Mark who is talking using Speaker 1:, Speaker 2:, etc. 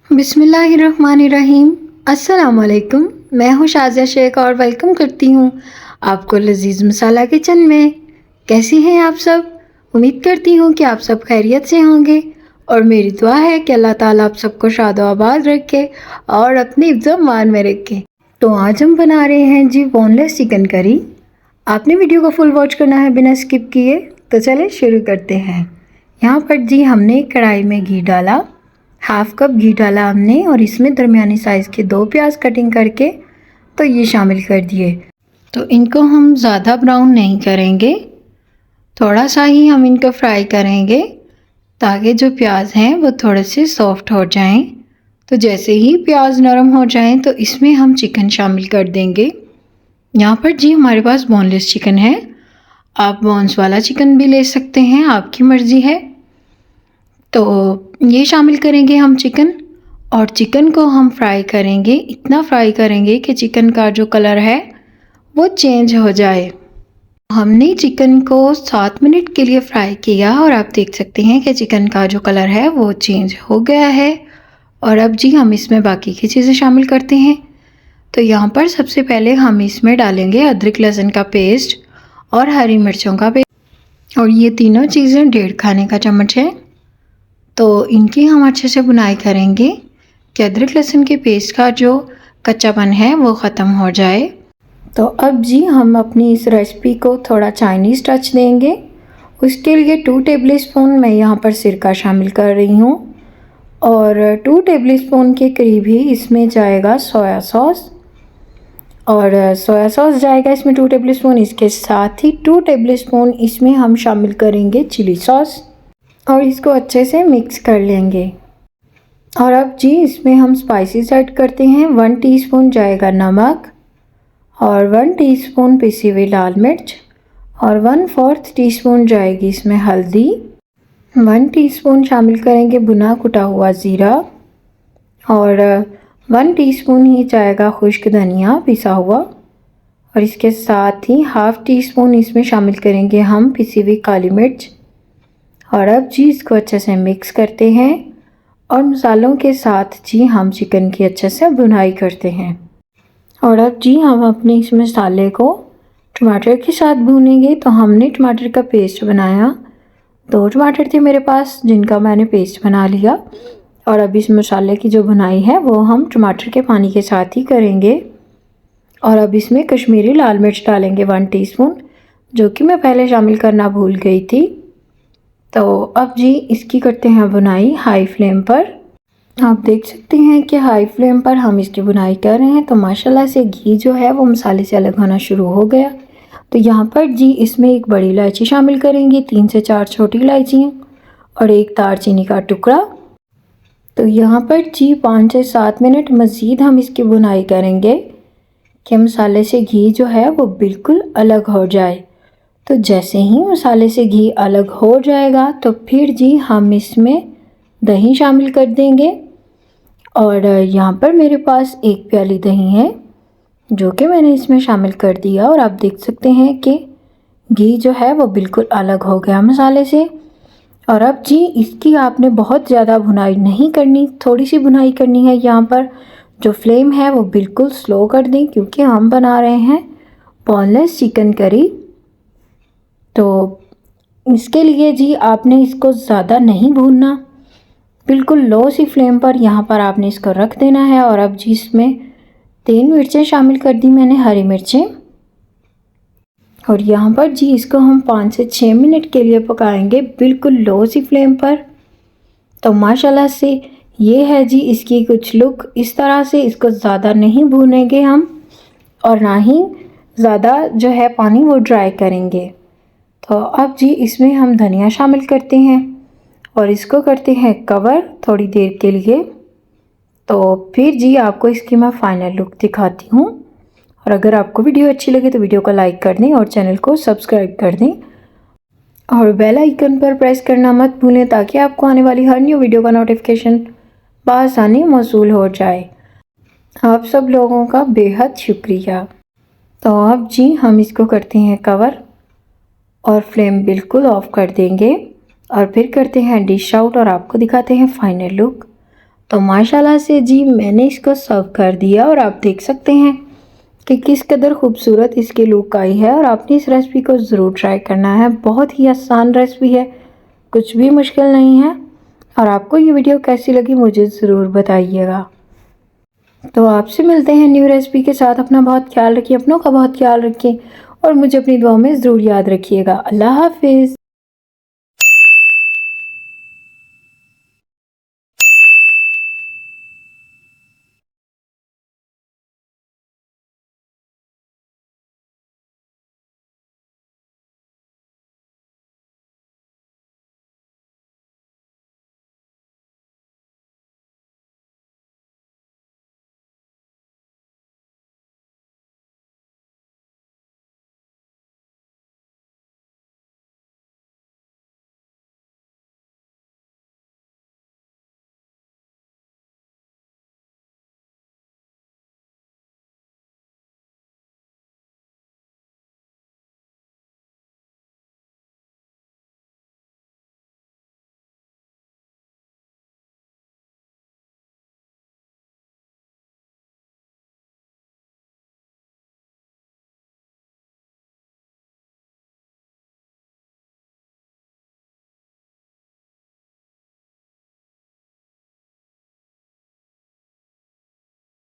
Speaker 1: बिस्मिल्लाहिर्रहमानिर्रहीम। अस्सलाम वालेकुम। मैं हूँ शाज़िया शेख और वेलकम करती हूँ आपको लजीज़ मसाला किचन में। कैसी हैं आप सब? उम्मीद करती हूँ कि आप सब खैरियत से होंगे और मेरी दुआ है कि अल्लाह ताला आप सबको शाद आबाद रखे और अपनी ज़मान में रखे। तो आज हम बना रहे हैं जी बोनलेस चिकन करी। आपने वीडियो को फुल वॉच करना है बिना स्किप किए। तो चले शुरू करते हैं। यहाँ पर जी हमने कढ़ाई में घी डाला, हाफ कप घी डाला हमने और इसमें दरमियानी साइज़ के 2 प्याज कटिंग करके तो ये शामिल कर दिए। तो इनको हम ज़्यादा ब्राउन नहीं करेंगे, थोड़ा सा ही हम इनको फ्राई करेंगे ताकि जो प्याज हैं वो थोड़े से सॉफ्ट हो जाएं। तो जैसे ही प्याज नरम हो जाएं तो इसमें हम चिकन शामिल कर देंगे। यहाँ पर जी हमारे पास बोनलेस चिकन है, आप बोन्स वाला चिकन भी ले सकते हैं, आपकी मर्ज़ी है। तो ये शामिल करेंगे हम चिकन और चिकन को हम फ्राई करेंगे, इतना फ्राई करेंगे कि चिकन का जो कलर है वो चेंज हो जाए। हमने चिकन को 7 मिनट के लिए फ्राई किया और आप देख सकते हैं कि चिकन का जो कलर है वो चेंज हो गया है। और अब जी हम इसमें बाकी की चीज़ें शामिल करते हैं। तो यहाँ पर सबसे पहले हम इसमें डालेंगे अदरक लहसुन का पेस्ट और हरी मिर्चों का पेस्ट, और ये तीनों चीज़ें 1.5 खाने का चम्मच है। तो इनकी हम अच्छे से भुनाई करेंगे कि अदरक लहसुन के पेस्ट का जो कच्चापन है वो ख़त्म हो जाए। तो अब जी हम अपनी इस रेसिपी को थोड़ा चाइनीज़ टच देंगे। उसके लिए 2 टेबलस्पून मैं यहाँ पर सिरका शामिल कर रही हूँ और 2 टेबलस्पून के करीब ही इसमें जाएगा सोया सॉस, और सोया सॉस जाएगा इसमें 2 टेबलस्पून। इसके साथ ही 2 टेबलस्पून इसमें हम शामिल करेंगे चिली सॉस और इसको अच्छे से मिक्स कर लेंगे। और अब जी इसमें हम स्पाइसेस ऐड करते हैं। 1 टीस्पून जाएगा नमक और 1 टीस्पून पिसी हुई लाल मिर्च और 1/4 टीस्पून जाएगी इसमें हल्दी। 1 टीस्पून शामिल करेंगे भुना कुटा हुआ ज़ीरा और 1 टीस्पून ही जाएगा खुश्क धनिया पिसा हुआ, और इसके साथ ही हाफ़ टीस्पून इसमें शामिल करेंगे हम पिसी हुई काली मिर्च। और अब जी इसको अच्छे से मिक्स करते हैं और मसालों के साथ जी हम चिकन की अच्छे से भुनाई करते हैं। और अब जी हम अपने इस मसाले को टमाटर के साथ भूनेंगे। तो हमने टमाटर का पेस्ट बनाया, 2 टमाटर थे मेरे पास जिनका मैंने पेस्ट बना लिया। और अब इस मसाले की जो भुनाई है वो हम टमाटर के पानी के साथ ही करेंगे। और अब इसमें कश्मीरी लाल मिर्च डालेंगे 1 टीस्पून, जो कि मैं पहले शामिल करना भूल गई थी। तो अब जी इसकी करते हैं बुनाई हाई फ्लेम पर। आप देख सकते हैं कि हाई फ्लेम पर हम इसकी बुनाई कर रहे हैं। तो माशाल्लाह से घी जो है वो मसाले से अलग होना शुरू हो गया। तो यहाँ पर जी इसमें एक बड़ी इलायची शामिल करेंगे, 3 से 4 छोटी इलायचियाँ और एक दालचीनी का टुकड़ा। तो यहाँ पर जी 5 से 7 मिनट मज़ीद हम इसकी बुनाई करेंगे कि मसाले से घी जो है वो बिल्कुल अलग हो जाए। तो जैसे ही मसाले से घी अलग हो जाएगा तो फिर जी हम इसमें दही शामिल कर देंगे। और यहाँ पर मेरे पास 1 प्याली दही है जो कि मैंने इसमें शामिल कर दिया। और आप देख सकते हैं कि घी जो है वो बिल्कुल अलग हो गया मसाले से। और अब जी इसकी आपने बहुत ज़्यादा भुनाई नहीं करनी, थोड़ी सी भुनाई करनी है। यहाँ पर जो फ्लेम है वो बिल्कुल स्लो कर दें क्योंकि हम बना रहे हैं बोनलेस चिकन करी। तो इसके लिए जी आपने इसको ज़्यादा नहीं भूनना, बिल्कुल लो सी फ्लेम पर यहाँ पर आपने इसको रख देना है। और अब जी इसमें 3 मिर्चें शामिल कर दी मैंने, हरी मिर्चें। और यहाँ पर जी इसको हम 5 से 6 मिनट के लिए पकाएंगे बिल्कुल लो सी फ्लेम पर। तो माशाल्लाह से ये है जी इसकी कुछ लुक इस तरह से। इसको ज़्यादा नहीं भूनेंगे हम और ना ही ज़्यादा जो है पानी वो ड्राई करेंगे। तो अब जी इसमें हम धनिया शामिल करते हैं और इसको करते हैं कवर थोड़ी देर के लिए। तो फिर जी आपको इसकी मैं फ़ाइनल लुक दिखाती हूँ। और अगर आपको वीडियो अच्छी लगे तो वीडियो को लाइक कर दें और चैनल को सब्सक्राइब कर दें और बेल आइकन पर प्रेस करना मत भूलें ताकि आपको आने वाली हर न्यू वीडियो का नोटिफिकेशन बआसानी मौसूल हो जाए। आप सब लोगों का बेहद शुक्रिया। तो अब जी हम इसको करते हैं कवर और फ्लेम बिल्कुल ऑफ कर देंगे और फिर करते हैं डिश आउट और आपको दिखाते हैं फाइनल लुक। तो माशाल्लाह से जी मैंने इसको सर्व कर दिया और आप देख सकते हैं कि किस कदर खूबसूरत इसकी लुक आई है। और आपने इस रेसिपी को ज़रूर ट्राई करना है, बहुत ही आसान रेसिपी है, कुछ भी मुश्किल नहीं है। और आपको ये वीडियो कैसी लगी मुझे ज़रूर बताइएगा। तो आपसे मिलते हैं न्यू रेसिपी के साथ। अपना बहुत ख्याल रखिए, अपनों का बहुत ख्याल रखिए और मुझे अपनी दुआ में ज़रूर याद रखिएगा। अल्लाह हाफिज़।